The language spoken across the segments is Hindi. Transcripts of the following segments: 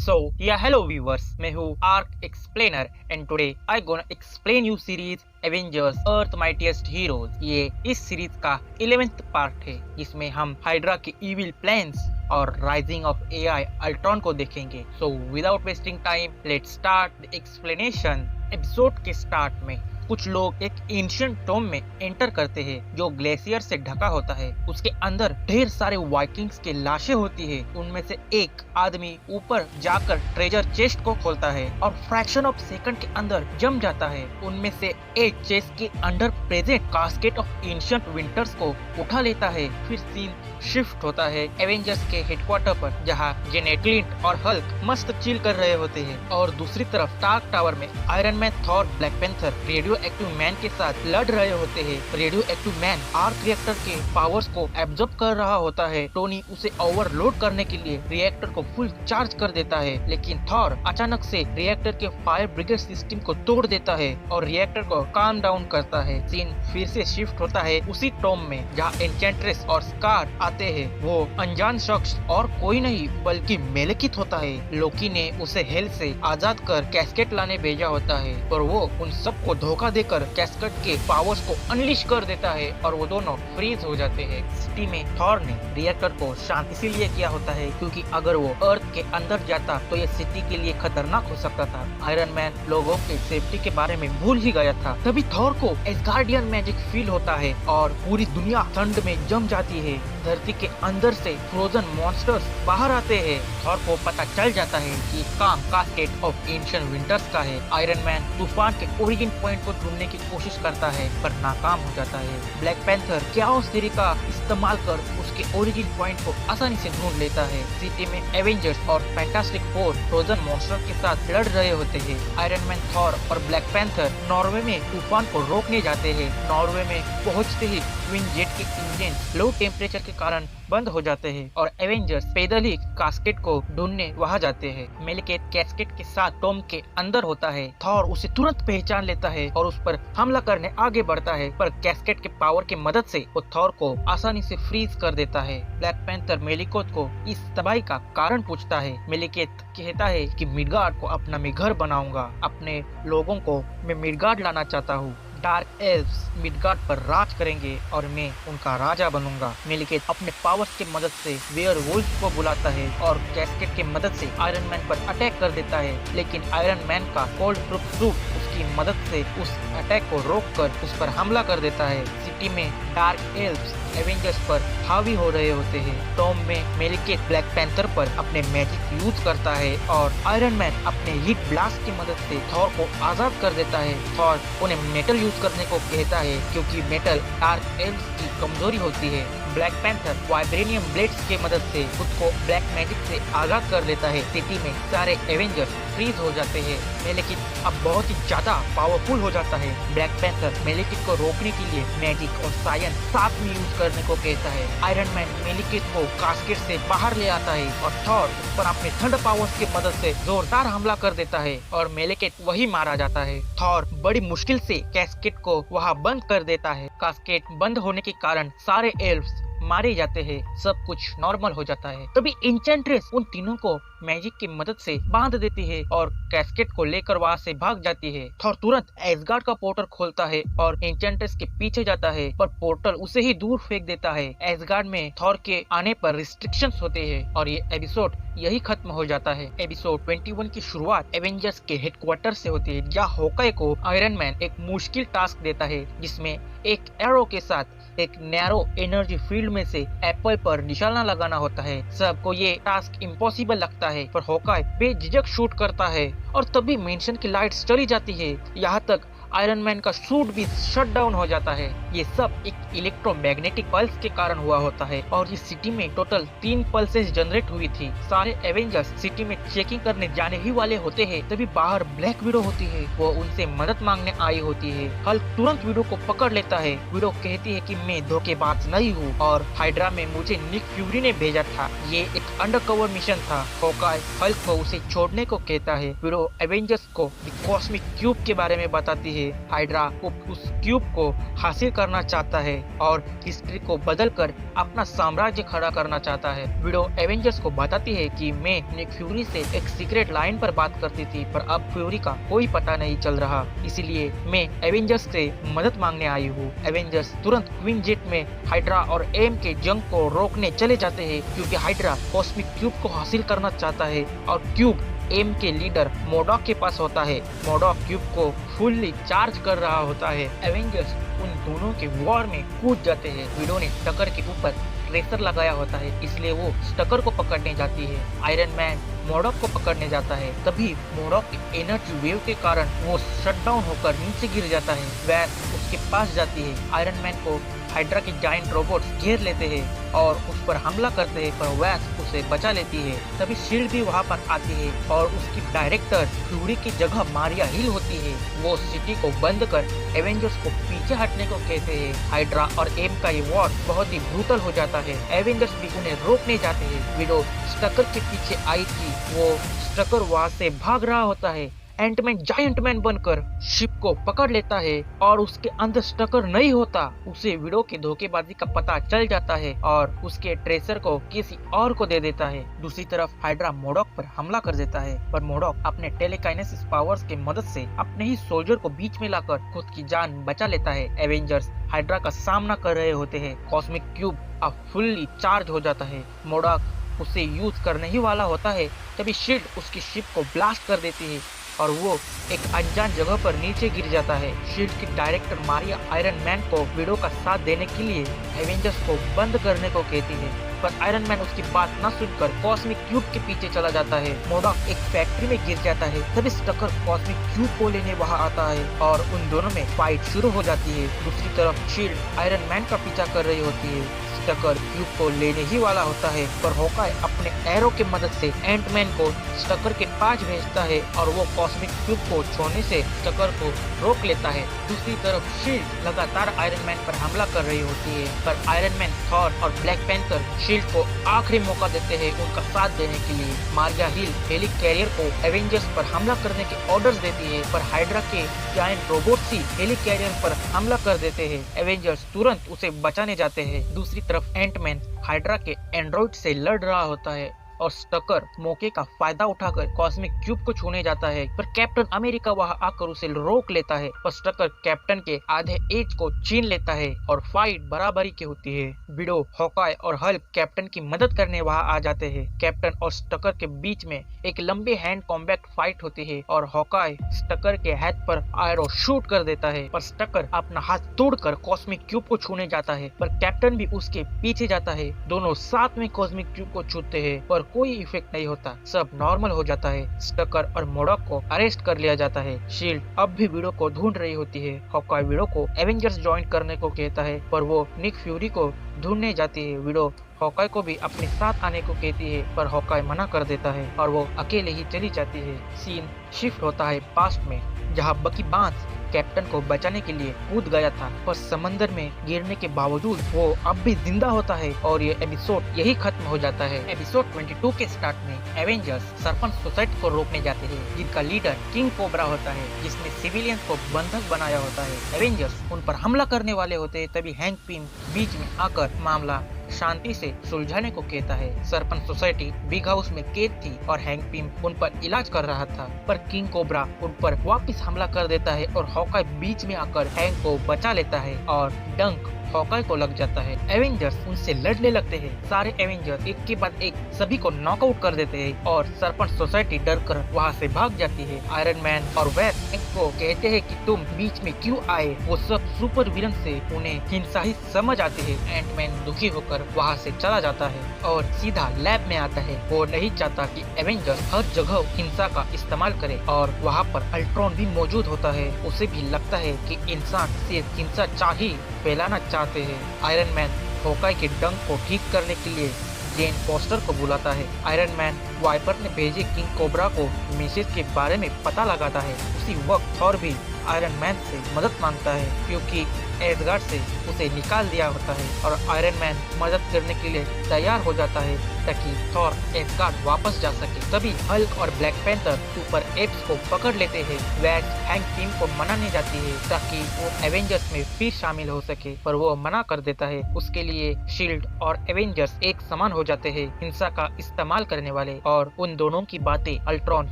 Hello viewers, मैं हूँ arc explainer and today I gonna explain you series Avengers earth mightiest heroes. ये इस सीरीज का 11th पार्ट है जिसमें हम हाइड्रा के इविल प्लान्स और राइजिंग ऑफ एआई अल्ट्रॉन को देखेंगे। So without wasting time let's start the explanation. Episode के स्टार्ट में कुछ लोग एक एंशिएंट टॉम में एंटर करते हैं जो ग्लेशियर से ढका होता है। उसके अंदर ढेर सारे वाइकिंग्स के लाशें होती है। उनमें से एक आदमी ऊपर जाकर ट्रेजर चेस्ट को खोलता है और फ्रैक्शन ऑफ सेकंड के अंदर जम जाता है। उनमें से एक चेस्ट के under present casket of ancient winters को उठा लेता है। फिर सीन शिफ्ट होता है एवेंजर्स के हेडक्वार्टर पर, जहां जेनेट क्लिंट और हल्क मस्त चिल कर रहे होते हैं और दूसरी तरफ स्टार्क टावर में iron man, Thor, black panther radio active man के साथ लड़ रहे होते हैं। Radio active man arc reactor के पावर्स को एब्जॉर्ब कर रहा होता है। टोनी उसे ओवरलोड करने के लिए रिएक्टर को फुल चार्ज कर देता है, लेकिन थॉर अचानक से रिएक्टर के फायर ब्रिगेड सिस्टम को तोड़ देता है और रिएक्टर को काम डाउन करता है। सीन फिर से शिफ्ट होता है उसी टॉम में जहाँ एन्चेंट्रेस और स्कार आते हैं। वो अनजान शख्स और कोई नहीं बल्कि मेलेकिथ होता है। लोकी ने उसे हेल से आजाद कर कैस्केट लाने भेजा होता है, पर वो उन सबको धोखा देकर कैस्केट के पावर्स को अनलिश कर देता है और वो दोनों फ्रीज हो जाते हैं। सिटी में थॉर ने रिएक्टर को शांत इसीलिए किया होता है क्योंकि अगर वो अर्थ के अंदर जाता तो ये सिटी के लिए खतरनाक हो सकता था। आयरन मैन लोगों के सेफ्टी के बारे में भूल ही गया था। तभी थॉर को एस्गार्डियन मैजिक फील होता है और पूरी दुनिया ठंड में जम जाती है। धरती के अंदर से फ्रोजन मॉन्स्टर्स बाहर आते हैं। थॉर को पता चल जाता है कि काम कास्केट ऑफ एंशिएंट विंटर्स का है। आयरन मैन तूफान के ओरिजिन पॉइंट को ढूंढने की कोशिश करता है पर नाकाम हो जाता है। ब्लैक पैंथर क्याओस थ्योरी का इस्तेमाल कर उसके ओरिजिन पॉइंट को आसानी से ढूंढ लेता है। सिटी में एवेंजर्स और फैंटास्टिक फोर फ्रोजन मॉन्स्टर के साथ लड़ रहे होते हैं। आयरन मैन, थॉर और ब्लैक पैंथर नॉर्वे में तूफान को रोकने जाते हैं। नॉर्वे में पहुंचते ही ट्विन जेट के इंजन लो टेम्परेचर के कारण बंद हो जाते हैं और एवेंजर्स पैदल ही कास्केट को ढूंढने वहां जाते हैं। मेलिकेट कैस्केट के साथ टॉम के अंदर होता है। थॉर उसे तुरंत पहचान लेता है और उस पर हमला करने आगे बढ़ता है, पर कैस्केट के पावर की मदद से वो थॉर को आसानी से फ्रीज कर देता है। ब्लैक पैंथर मेलिकोथ को इस तबाही का कारण पूछता है। मेलिकेट कहता है कि मिडगार्ड को अपना मैं घर बनाऊंगा, अपने लोगों को मैं मिडगार्ड लाना चाहता हूँ। डार्क एल्व्स मिडगार्ड पर राज करेंगे और मैं उनका राजा बनूंगा। मेलिकेट अपने पावर्स की मदद से वेयरवुल्फ को बुलाता है और कैस्केट की मदद से आयरन मैन पर अटैक कर देता है, लेकिन आयरन मैन का कोल्ड प्रूफ सूट उसकी मदद से उस अटैक को रोककर उस पर हमला कर देता है। सिटी में डार्क एल्व्स एवेंजर्स पर हावी हो रहे होते हैं। टॉम में मेलिकेट ब्लैक पैंथर पर अपने मैजिक यूज करता है और आयरन मैन अपने हीट ब्लास्ट की मदद से थॉर को आजाद कर देता है। थॉर उन्हें मेटल यूज करने को कहता है क्योंकि मेटल डार्क एल्व्स की कमजोरी होती है। ब्लैक पैंथर वाइब्रेनियम ब्लेड्स की मदद से खुद को ब्लैक मैजिक से आजाद कर लेता है। सिटी में सारे एवेंजर्स फ्रीज हो जाते हैं। मेलिकेट अब बहुत ही ज्यादा पावरफुल हो जाता है। ब्लैक पैंथर मेलिकेट को रोकने के लिए मैजिक और साइंस साथ में यूज करने को कहता है। आयरन मैन मेलिकेट को कास्केट से बाहर ले आता है और थॉर उस पर अपने थंडर पावर्स की मदद से जोरदार हमला कर देता है और मेलिकेट वही मारा जाता है। थॉर बड़ी मुश्किल से कैस्केट को वहां बंद कर देता है। कास्केट बंद होने के कारण सारे एल्व्स मारे जाते हैं। सब कुछ नॉर्मल हो जाता है। तभी एन्चेंट्रेस उन तीनों को मैजिक की मदद से बांध देती है और कैस्केट को लेकर वहां से भाग जाती है। थॉर तुरंत एस्गार्ड का पोर्टल खोलता है और एन्चेंट्रेस के पीछे जाता है, पर पोर्टल उसे ही दूर फेंक देता है। एस्गार्ड में थॉर के आने पर रिस्ट्रिक्शंस होते हैं और ये एपिसोड यही खत्म हो जाता है। एपिसोड 21 की शुरुआत एवेंजर्स के हेडक्वार्टर से होती है, जहाँ हॉकाई को आयरन मैन एक मुश्किल टास्क देता है जिसमें एक एरो के साथ एक नैरो एनर्जी फील्ड में से एप्पल पर निशाना लगाना होता है। सबको ये टास्क इम्पॉसिबल लगता है, पर हॉकाई बेझिझक शूट करता है और तभी मेंशन की लाइट्स चली जाती है। यहाँ तक आयरन मैन का सूट भी शट डाउन हो जाता है। ये सब एक इलेक्ट्रोमैग्नेटिक पल्स के कारण हुआ होता है और इस सिटी में टोटल 3 पल्सेस जनरेट हुई थी। सारे एवेंजर्स सिटी में चेकिंग करने जाने ही वाले होते हैं, तभी बाहर ब्लैक विडो होती है। वो उनसे मदद मांगने आई होती है। हल्क तुरंत विडो को पकड़ लेता है। विडो कहती है कि मैं धोखेबाज नहीं हूँ और हाइड्रा में मुझे निक फ्यूरी ने भेजा था। ये एक अंडरकवर मिशन था। हॉकाई हल्क को उसे छोड़ने को कहता है। विडो एवेंजर्स को द कॉस्मिक क्यूब के बारे में बताती है। हाइड्रा को उस क्यूब को हासिल करना चाहता है और हिस्ट्री को बदलकर अपना साम्राज्य खड़ा करना चाहता है। विडो एवेंजर्स को बताती है कि मैं निक फ्यूरी से एक सीक्रेट लाइन पर बात करती थी, पर अब फ्यूरी का कोई पता नहीं चल रहा, इसीलिए मैं एवेंजर्स से मदद मांगने आई हूँ। एवेंजर्स तुरंत क्वीन जेट में हाइड्रा और एम के जंग को रोकने चले जाते हैं, क्योंकि हाइड्रा कॉस्मिक क्यूब को हासिल करना चाहता है और क्यूब एम के लीडर मोडॉक के पास होता है। मोडॉक क्यूब को फुल्ली चार्ज कर रहा होता है। एवेंजर्स उन दोनों के वॉर में कूद जाते हैं। विडो ने स्टकर के ऊपर ट्रेसर लगाया होता है, इसलिए वो स्टकर को पकड़ने जाती है। आयरन मैन मोडॉक को पकड़ने जाता है, तभी मोडॉक के एनर्जी वेव के कारण वो शटडाउन होकर नीचे गिर जाता है। वैस उसके पास जाती है। आयरन मैन को हाइड्रा के जायंट रोबोट्स घेर लेते हैं और उस पर हमला करते हैं, पर वैस उसे बचा लेती है। तभी शील्ड भी वहाँ पर आती है और उसकी डायरेक्टर फ्यूरी की जगह मारिया हिल होती है। वो सिटी को बंद कर एवेंजर्स को पीछे हटने को कहते हैं। हाइड्रा और एम का ये वॉर बहुत ही ब्रूटल हो जाता है। एवेंजर्स भी उन्हें रोकने जाते हैं। विडो स्टकर के पीछे आई थी, वो स्टकर वहाँ से भाग रहा होता है। एंटमैन जायंट मैन बनकर शिप को पकड़ लेता है और उसके अंदर स्टकर नहीं होता। उसे विडो के धोखेबाजी का पता चल जाता है और उसके ट्रेसर को किसी और को दे देता है। दूसरी तरफ हाइड्रा मोडॉक पर हमला कर देता है, पर मोडॉक अपने टेलीकाइनेसिस पावर्स की मदद से अपने ही सोल्जर को बीच में लाकर खुद की जान बचा लेता है। एवेंजर्स हाइड्रा का सामना कर रहे होते हैं। कॉस्मिक क्यूब अब फुल्ली चार्ज हो जाता है। मोडॉक उसे यूज करने ही वाला होता है, तभी शील्ड उसकी शिप को ब्लास्ट कर देती है और वो एक अनजान जगह पर नीचे गिर जाता है। शील्ड की डायरेक्टर मारिया आयरन मैन को विडो का साथ देने के लिए एवेंजर्स को बंद करने को कहती है, पर आयरन मैन उसकी बात न सुनकर कॉस्मिक क्यूब के पीछे चला जाता है। मोडॉक एक फैक्ट्री में गिर जाता है, तभी स्टकर कॉस्मिक क्यूब को लेने वहाँ आता है और उन दोनों में फाइट शुरू हो जाती है। दूसरी तरफ शील्ड आयरन मैन का पीछा कर रही होती है। स्टकर क्यूब को लेने ही वाला होता है, पर हॉकाई अपने एरो की मदद से एंटमैन को स्टकर के पास भेजता है और वो कॉस्मिक क्यूब को छोड़ने से स्टकर को रोक लेता है। दूसरी तरफ शील्ड लगातार आयरन मैन पर हमला कर रही होती है, पर आयरन मैन, थॉर और ब्लैक पैंथर शील्ड को आखिरी मौका देते हैं उनका साथ देने के लिए। मारिया हिल हेली कैरियर को एवेंजर्स पर हमला करने के ऑर्डर्स देती है, पर हाइड्रा के जायंट रोबोट्स ही हेली कैरियर पर हमला कर देते हैं। एवेंजर्स तुरंत उसे बचाने जाते हैं। दूसरी तरफ एंटमैन हाइड्रा के एंड्रॉइड से लड़ रहा होता है और स्टकर मौके का फायदा उठाकर कॉस्मिक क्यूब को छूने जाता है, पर कैप्टन अमेरिका वहां आकर उसे रोक लेता है। पर स्टकर कैप्टन के आधे एज को छीन लेता है और फाइट बराबरी की होती है। विडो, हॉकाई और हल्क कैप्टन की मदद करने वहां आ जाते हैं। कैप्टन और स्टकर के बीच में एक लंबे हैंड कॉम्बैट फाइट होती है और हॉकाई स्टकर के हाथ पर आयरो शूट कर देता है, पर स्टकर अपना हाथ तोड़कर कॉस्मिक क्यूब को छूने जाता है, पर कैप्टन भी उसके पीछे जाता है। दोनों साथ में कॉस्मिक क्यूब को छूते हैं, पर कोई इफेक्ट नहीं होता, सब नॉर्मल हो जाता है। स्टकर और मोडॉक को अरेस्ट कर लिया जाता है। शील्ड अब भी विडो को ढूंढ रही होती है। हॉकाई विडो को एवेंजर्स ज्वाइन करने को कहता है, पर वो निक फ्यूरी को ढूंढने जाती है। विडो हॉकाई को भी अपने साथ आने को कहती है, पर हॉकाई मना कर देता है और वो अकेले ही चली जाती है। सीन शिफ्ट होता है पास्ट में, जहाँ बकी बांस कैप्टन को बचाने के लिए कूद गया था, पर समंदर में गिरने के बावजूद वो अब भी जिंदा होता है और ये एपिसोड यही खत्म हो जाता है। एपिसोड 22 के स्टार्ट में एवेंजर्स सर्पेंट सोसाइटी को रोकने जाते हैं, जिनका लीडर किंग कोबरा होता है, जिसने सिविलियंस को बंधक बनाया होता है। एवेंजर्स उन पर हमला करने वाले होते हैं, तभी हैंक पिम बीच में आकर मामला शांति से सुलझाने को कहता है। सरपंच सोसाइटी बिग हाउस में कैद थी और हैंक पिम उन पर इलाज कर रहा था, पर किंग कोबरा उन पर वापस हमला कर देता है और हॉकाई बीच में आकर हैंक को बचा लेता है और डंक हॉकाई को लग जाता है। एवेंजर्स उनसे लड़ने लगते हैं। सारे एवेंजर्स एक के बाद एक सभी को नॉकआउट कर देते हैं और सरपंच सोसाइटी डर कर वहाँ से भाग जाती है। आयरन मैन और वैस को कहते हैं कि तुम बीच में क्यों आए। वो सब सुपर विलन से उन्हें हिंसा ही समझ आती है। एंटमैन दुखी होकर वहाँ से चला जाता है और सीधा लैब में आता है। वो नहीं चाहता कि एवेंजर्स हर जगह हिंसा का इस्तेमाल करे और वहाँ पर अल्ट्रॉन भी मौजूद होता है। उसे भी लगता है कि इंसान सिर्फ हिंसा चाहिए फैलाना चाहते हैं। आयरन मैन हॉकाई के डंक को ठीक करने के लिए जेन फोस्टर को बुलाता है। आयरन मैन वाइपर ने भेजे किंग कोबरा को मैसेज के बारे में पता लगाता है, उसी वक्त थॉर भी आयरन मैन से मदद मांगता है क्योंकि एसगार्ड से उसे निकाल दिया होता है और आयरन मैन मदद करने के लिए तैयार हो जाता है ताकि थॉर एसगार्ड वापस जा सके। तभी हल्क और ब्लैक पैंथर सुपर एप्स को पकड़ लेते हैं। वैक्स हैंक टीम को मनाने जाती है ताकि वो एवेंजर्स में फिर शामिल हो सके, पर वो मना कर देता है। उसके लिए शील्ड और एवेंजर्स एक समान हो जाते हैं, हिंसा का इस्तेमाल करने वाले, और उन दोनों की बातें अल्ट्रॉन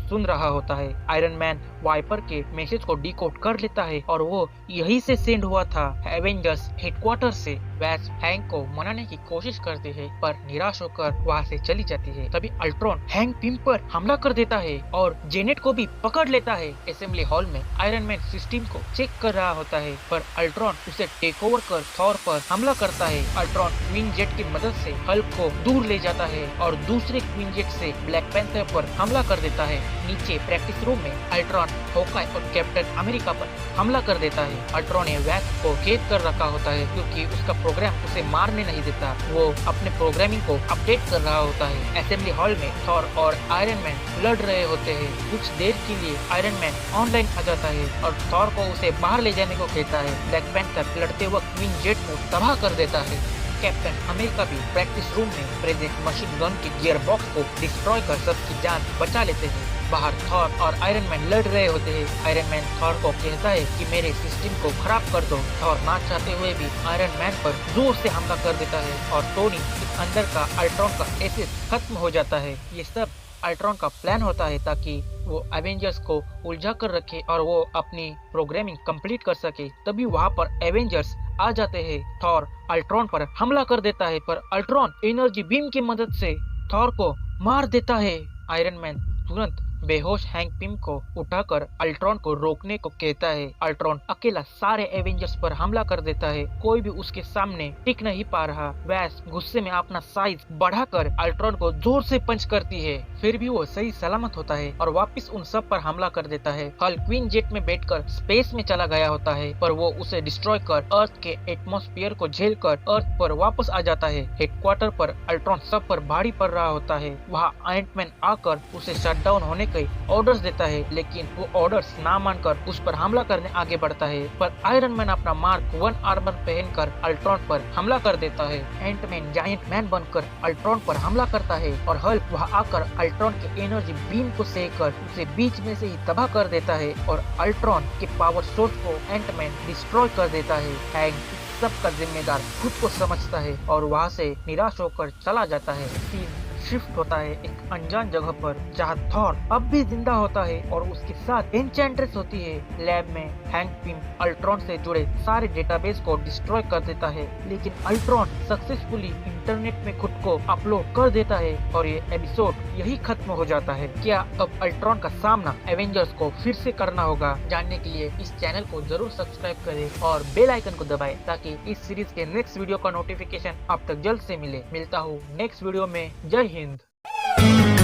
सुन रहा होता है। आयरन मैन वाइपर के मैसेज को डिकोड कर लेता है और वो यही से सेंड हुआ था एवेंजर्स हेडक्वार्टर से। वैक्स हैंक को मनाने की कोशिश करते हैं पर निराश होकर वहाँ से चली जाती है। तभी अल्ट्रॉन हैंक पिम पर हमला कर देता है और जेनेट को भी पकड़ लेता है। असेंबली हॉल में आयरन मैन सिस्टम को चेक कर रहा होता है पर अल्ट्रॉन उसे टेक ओवर कर थॉर पर हमला करता है। अल्ट्रॉन क्वीन जेट की मदद से हल्क को दूर ले जाता है और दूसरे क्वीन जेट से ब्लैक पैंथर पर हमला कर देता है। नीचे प्रैक्टिस रूम में अल्ट्रॉन होकाई और कैप्टन अमेरिका पर हमला कर देता है। अल्ट्रॉन ने वैक्स को कैद कर रखा होता है क्योंकि उसका प्रोग्राम उसे मारने नहीं देता। वो अपने प्रोग्रामिंग को अपडेट कर रहा होता है। असेंबली हॉल में थॉर और आयरन मैन लड़ रहे होते हैं। कुछ देर के लिए आयरन मैन ऑनलाइन आ जाता है और थॉर को उसे बाहर ले जाने को कहता है। ब्लैक पैंथर लड़ते वक्त क्वीन जेट को तबाह कर देता है। कैप्टन अमेरिका भी प्रैक्टिस रूम में प्रेजेंट मशीन गन के गियर बॉक्स को डिस्ट्रॉय कर सबकी जान बचा लेते हैं। बाहर थॉर और आयरन मैन लड़ रहे होते हैं। आयरन मैन थॉर को कहता है कि मेरे सिस्टम को खराब कर दो। थॉर ना चाहते हुए भी आयरन मैन पर जोर से हमला कर देता है और टोनी के अंदर का अल्ट्रॉन का एसिड खत्म हो जाता है। ये सब अल्ट्रॉन का प्लान होता है ताकि वो एवेंजर्स को उलझा कर रखे और वो अपनी प्रोग्रामिंग कंप्लीट कर सके। तभी वहाँ पर एवेंजर्स आ जाते हैं। थॉर अल्ट्रॉन पर हमला कर देता है पर अल्ट्रॉन एनर्जी बीम की मदद से थॉर को मार देता है। आयरन मैन तुरंत बेहोश हैंक पिम को उठाकर अल्ट्रॉन को रोकने को कहता है। अल्ट्रॉन अकेला सारे एवेंजर्स पर हमला कर देता है, कोई भी उसके सामने टिक नहीं पा रहा। वैस गुस्से में अपना साइज बढ़ाकर अल्ट्रॉन को जोर से पंच करती है, फिर भी वो सही सलामत होता है और वापस उन सब पर हमला कर देता है। हल्क क्वीन जेट में बैठकर स्पेस में चला गया होता है पर वो उसे डिस्ट्रॉय कर अर्थ के एटमॉस्फेयर को झेल कर अर्थ पर वापस आ जाता है। हेडक्वार्टर पर अल्ट्रॉन सब पर भारी पड़ रहा होता है। वहाँ आयरन आकर उसे शट डाउन होने के ऑर्डर्स देता है, लेकिन वो ऑर्डर्स ना मानकर उस पर हमला करने आगे बढ़ता है। पर आयरन मैन अपना मार्क 1 आर्मर पहनकर अल्ट्रॉन पर हमला कर देता है। एंटमैन जायंट मैन बनकर अल्ट्रॉन पर हमला करता है और हल्क वहाँ आकर अल्ट्रॉन के एनर्जी बीम को सहकर उसे बीच में से ही तबाह कर देता है और अल्ट्रॉन के पावर सोर्स को एंटमैन डिस्ट्रॉय कर देता है। हैंक सबका जिम्मेदार खुद को समझता है और वहाँ से निराश होकर चला जाता है। सीन शिफ्ट होता है एक अनजान जगह पर जहाँ थॉर अब भी जिंदा होता है और उसके साथ एन्चेंट्रेस होती है। लैब में हैंक पिम अल्ट्रॉन से जुड़े सारे डेटाबेस को डिस्ट्रॉय कर देता है, लेकिन अल्ट्रॉन सक्सेसफुली इंटरनेट में खुद को अपलोड कर देता है और ये एपिसोड यही खत्म हो जाता है। क्या अब अल्ट्रॉन का सामना एवेंजर्स को फिर से करना होगा? जानने के लिए इस चैनल को जरूर सब्सक्राइब करें और बेल आइकन को दबाएं ताकि इस सीरीज के नेक्स्ट वीडियो का नोटिफिकेशन आप तक जल्द से मिले। मिलता हूँ नेक्स्ट वीडियो में। जय हिंद।